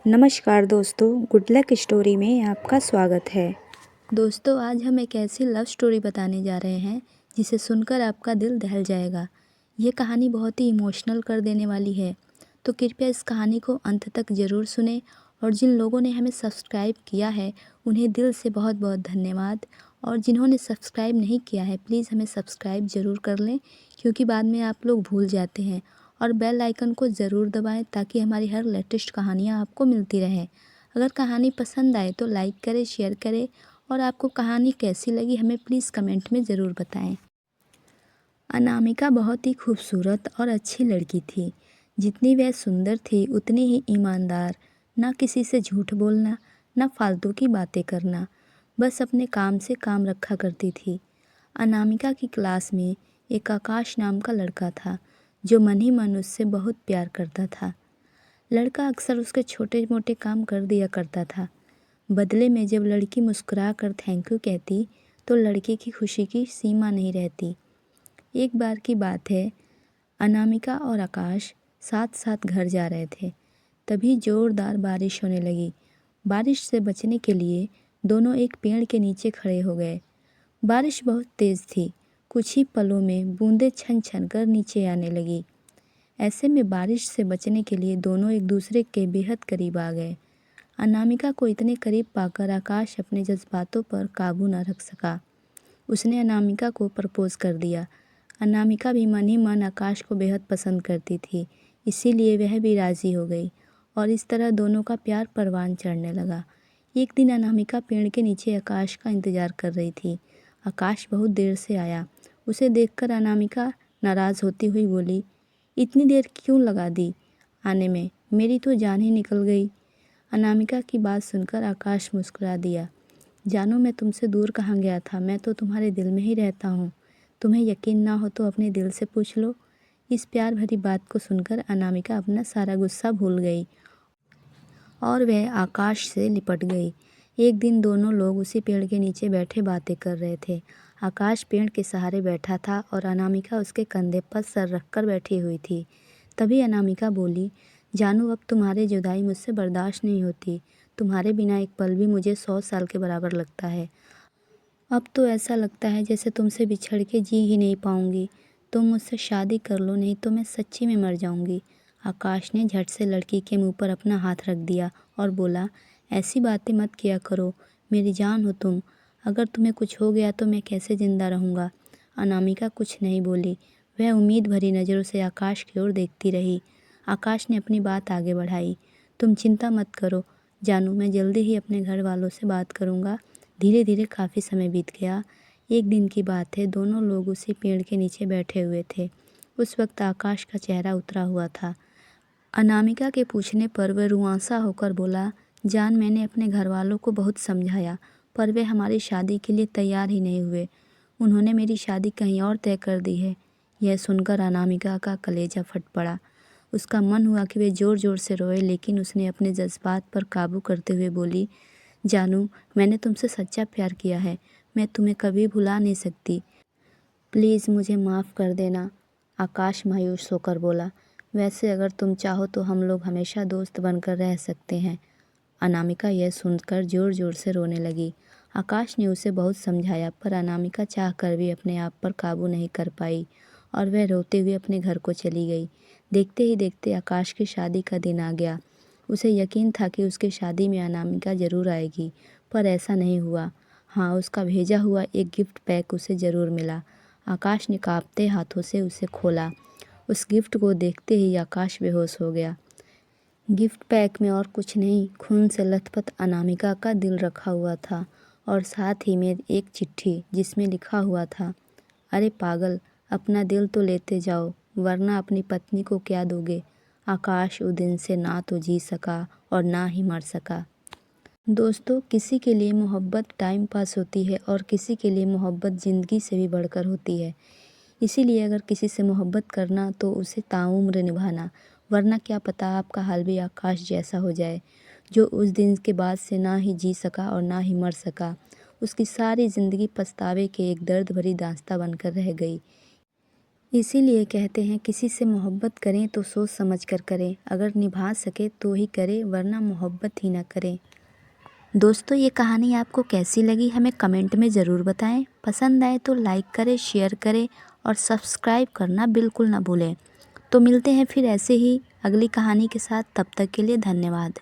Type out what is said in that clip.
नमस्कार दोस्तों, good luck story में आपका स्वागत है। दोस्तों, आज हम एक ऐसी लव स्टोरी बताने जा रहे हैं जिसे सुनकर आपका दिल दहल जाएगा। ये कहानी बहुत ही इमोशनल कर देने वाली है, तो कृपया इस कहानी को अंत तक ज़रूर सुने। और जिन लोगों ने हमें सब्सक्राइब किया है उन्हें दिल से बहुत बहुत धन्यवाद। और जिन्होंने सब्सक्राइब नहीं किया है प्लीज़ हमें सब्सक्राइब ज़रूर कर लें, क्योंकि बाद में आप लोग भूल जाते हैं। और बेल आइकन को ज़रूर दबाएं ताकि हमारी हर लेटेस्ट कहानियाँ आपको मिलती रहें। अगर कहानी पसंद आए तो लाइक करें, शेयर करें, और आपको कहानी कैसी लगी हमें प्लीज़ कमेंट में ज़रूर बताएं। अनामिका बहुत ही खूबसूरत और अच्छी लड़की थी। जितनी वह सुंदर थी उतनी ही ईमानदार। ना किसी से झूठ बोलना, ना फालतू की बातें करना, बस अपने काम से काम रखा करती थी। अनामिका की क्लास में एक आकाश नाम का लड़का था जो मन ही मन उससे बहुत प्यार करता था। लड़का अक्सर उसके छोटे मोटे काम कर दिया करता था। बदले में जब लड़की मुस्कुरा कर थैंक यू कहती तो लड़के की खुशी की सीमा नहीं रहती। एक बार की बात है, अनामिका और आकाश साथ साथ घर जा रहे थे। तभी ज़ोरदार बारिश होने लगी। बारिश से बचने के लिए दोनों एक पेड़ के नीचे खड़े हो गए। बारिश बहुत तेज़ थी। कुछ ही पलों में बूंदें छन छन कर नीचे आने लगी। ऐसे में बारिश से बचने के लिए दोनों एक दूसरे के बेहद करीब आ गए। अनामिका को इतने करीब पाकर आकाश अपने जज्बातों पर काबू न रख सका। उसने अनामिका को प्रपोज़ कर दिया। अनामिका भी मन ही मन आकाश को बेहद पसंद करती थी, इसीलिए वह भी राज़ी हो गई और इस तरह दोनों का प्यार परवान चढ़ने लगा। एक दिन अनामिका पेड़ के नीचे आकाश का इंतज़ार कर रही थी। आकाश बहुत देर से आया। उसे देखकर अनामिका नाराज़ होती हुई बोली, इतनी देर क्यों लगा दी आने में, मेरी तो जान ही निकल गई। अनामिका की बात सुनकर आकाश मुस्कुरा दिया। जानू, मैं तुमसे दूर कहाँ गया था, मैं तो तुम्हारे दिल में ही रहता हूँ। तुम्हें यकीन ना हो तो अपने दिल से पूछ लो। इस प्यार भरी बात को सुनकर अनामिका अपना सारा गुस्सा भूल गई और वह आकाश से लिपट गई। एक दिन दोनों लोग उसी पेड़ के नीचे बैठे बातें कर रहे थे। आकाश पेड़ के सहारे बैठा था और अनामिका उसके कंधे पर सर रखकर बैठी हुई थी। तभी अनामिका बोली, जानू, अब तुम्हारी जुदाई मुझसे बर्दाश्त नहीं होती। तुम्हारे बिना एक पल भी मुझे 100 साल के बराबर लगता है। अब तो ऐसा लगता है जैसे तुमसे बिछड़ के जी ही नहीं पाऊंगी। तुम मुझसे शादी कर लो, नहीं तो मैं सच्ची में मर जाऊंगी। आकाश ने झट से लड़की के मुंह पर अपना हाथ रख दिया और बोला, ऐसी बातें मत किया करो, मेरी जान हो तुम। अगर तुम्हें कुछ हो गया तो मैं कैसे ज़िंदा रहूँगा। अनामिका कुछ नहीं बोली। वह उम्मीद भरी नज़रों से आकाश की ओर देखती रही। आकाश ने अपनी बात आगे बढ़ाई, तुम चिंता मत करो जानू, मैं जल्दी ही अपने घर वालों से बात करूँगा। धीरे धीरे काफ़ी समय बीत गया। एक दिन की बात है, दोनों लोग उसी पेड़ के नीचे बैठे हुए थे। उस वक्त आकाश का चेहरा उतरा हुआ था। अनामिका के पूछने पर वह रुआंसा होकर बोला, जान, मैंने अपने घर वालों को बहुत समझाया पर वे हमारी शादी के लिए तैयार ही नहीं हुए। उन्होंने मेरी शादी कहीं और तय कर दी है। यह सुनकर अनामिका का कलेजा फट पड़ा। उसका मन हुआ कि वे ज़ोर ज़ोर से रोए, लेकिन उसने अपने जज्बात पर काबू करते हुए बोली, जानू, मैंने तुमसे सच्चा प्यार किया है। मैं तुम्हें कभी भुला नहीं सकती। प्लीज़ मुझे माफ़ कर देना। आकाश मायूस होकर बोला, वैसे अगर तुम चाहो तो हम लोग हमेशा दोस्त बनकर रह सकते हैं। अनामिका यह सुनकर ज़ोर ज़ोर से रोने लगी। आकाश ने उसे बहुत समझाया पर अनामिका चाह कर भी अपने आप पर काबू नहीं कर पाई और वह रोते हुए अपने घर को चली गई। देखते ही देखते आकाश की शादी का दिन आ गया। उसे यकीन था कि उसकी शादी में अनामिका ज़रूर आएगी, पर ऐसा नहीं हुआ। हाँ, उसका भेजा हुआ एक गिफ्ट पैक उसे ज़रूर मिला। आकाश ने कांपते हाथों से उसे खोला। उस गिफ्ट को देखते ही आकाश बेहोश हो गया। गिफ्ट पैक में और कुछ नहीं, खून से लथपथ अनामिका का दिल रखा हुआ था और साथ ही में एक चिट्ठी जिसमें लिखा हुआ था, अरे पागल, अपना दिल तो लेते जाओ, वरना अपनी पत्नी को क्या दोगे। आकाश उस दिन से ना तो जी सका और ना ही मर सका। दोस्तों, किसी के लिए मोहब्बत टाइम पास होती है और किसी के लिए मोहब्बत ज़िंदगी से भी बढ़कर होती है। इसीलिए अगर किसी से मोहब्बत करना तो उसे ताउम्र निभाना, वरना क्या पता आपका हाल भी आकाश जैसा हो जाए, जो उस दिन के बाद से ना ही जी सका और ना ही मर सका। उसकी सारी ज़िंदगी पछतावे के एक दर्द भरी दास्तां बनकर रह गई। इसीलिए कहते हैं किसी से मोहब्बत करें तो सोच समझ कर करें, अगर निभा सके तो ही करें वरना मोहब्बत ही ना करें। दोस्तों ये कहानी आपको कैसी लगी हमें कमेंट में ज़रूर बताएं। पसंद आए तो लाइक करें, शेयर करें और सब्सक्राइब करना बिल्कुल ना भूलें। तो मिलते हैं फिर ऐसे ही अगली कहानी के साथ, तब तक के लिए धन्यवाद।